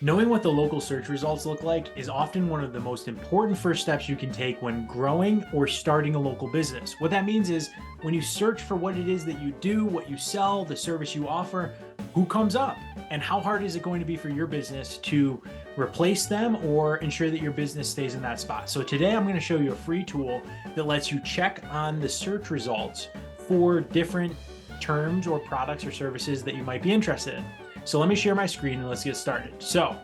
Knowing what the local search results look like is often one of the most important first steps you can take when growing or starting a local business. What that means is when you search for what it is that you do, what you sell, the service you offer, who comes up, and how hard is it going to be for your business to replace them or ensure that your business stays in that spot. So today I'm going to show you a free tool that lets you check on the search results for different terms or products or services that you might be interested in. So let me share my screen and let's get started. So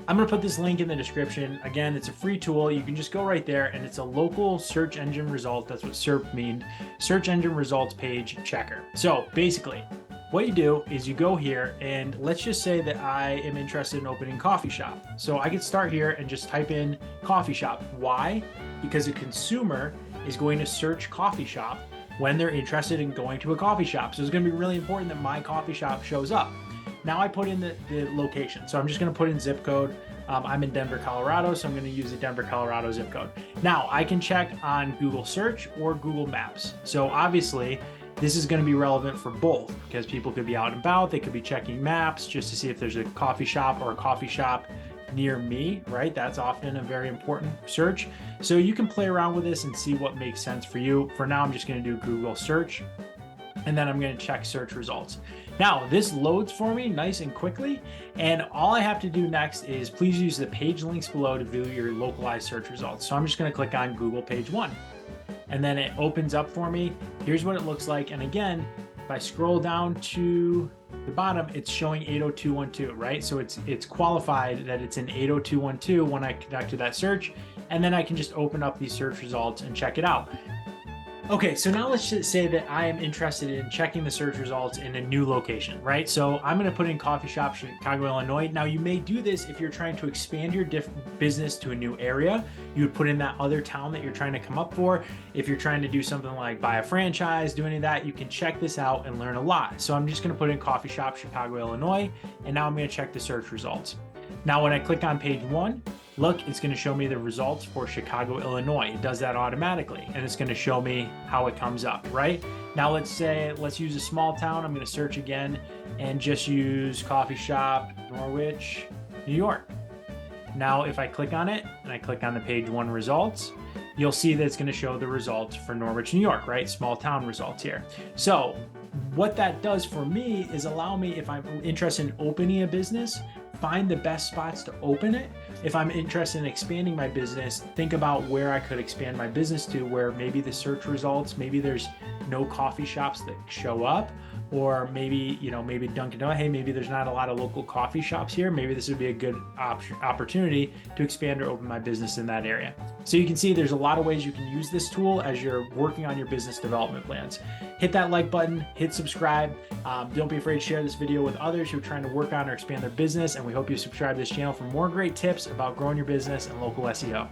I'm going to put this link in the description. Again, it's a free tool. You can just go right there and it's a local search engine result. That's what SERP means, search engine results page checker. So basically what you do is you go here and let's just say that I am interested in opening a coffee shop. So I could start here and just type in coffee shop. Why? Because a consumer is going to search coffee shop when they're interested in going to a coffee shop. So it's going to be really important that my coffee shop shows up. Now I put in the location. So I'm just going to put in zip code. I'm in Denver, Colorado, so I'm going to use the Denver, Colorado zip code. Now I can check on Google search or Google Maps. So obviously this is going to be relevant for both because people could be out and about. They could be checking maps just to see if there's a coffee shop or a coffee shop near me, right? That's often a very important search. So you can play around with this and see what makes sense for you. For now, I'm just going to do Google search and then I'm going to check search results. Now this loads for me nice and quickly. And all I have to do next is please use the page links below to view your localized search results. So I'm just going to click on Google page 1 and then it opens up for me. Here's what it looks like. And again, if I scroll down to the bottom, it's showing 80212, right? So it's qualified that it's an 80212 when I conducted that search. And then I can just open up these search results and check it out. Okay, so now let's just say that I am interested in checking the search results in a new location, right? So I'm gonna put in coffee shop, Chicago, Illinois. Now you may do this if you're trying to expand your business to a new area. You would put in that other town that you're trying to come up for. If you're trying to do something like buy a franchise, do any of that, you can check this out and learn a lot. So I'm just gonna put in coffee shop, Chicago, Illinois, and now I'm gonna check the search results. Now, when I click on page 1, look, it's going to show me the results for Chicago, Illinois. It does that automatically, and it's going to show me how it comes up, right? Now, let's use a small town. I'm going to search again and just use coffee shop, Norwich, New York. Now, if I click on it and I click on the page 1 results, you'll see that it's going to show the results for Norwich, New York, right? Small town results here. So what that does for me is allow me, if I'm interested in opening a business, find the best spots to open it. If I'm interested in expanding my business, think about where I could expand my business to, where maybe the search results, maybe there's no coffee shops that show up, or maybe, maybe Dunkin' Donuts, hey, maybe there's not a lot of local coffee shops here. Maybe this would be a good opportunity to expand or open my business in that area. So you can see there's a lot of ways you can use this tool as you're working on your business development plans. Hit that like button, hit subscribe. Don't be afraid to share this video with others who are trying to work on or expand their business. And we hope you subscribe to this channel for more great tips about growing your business and local SEO.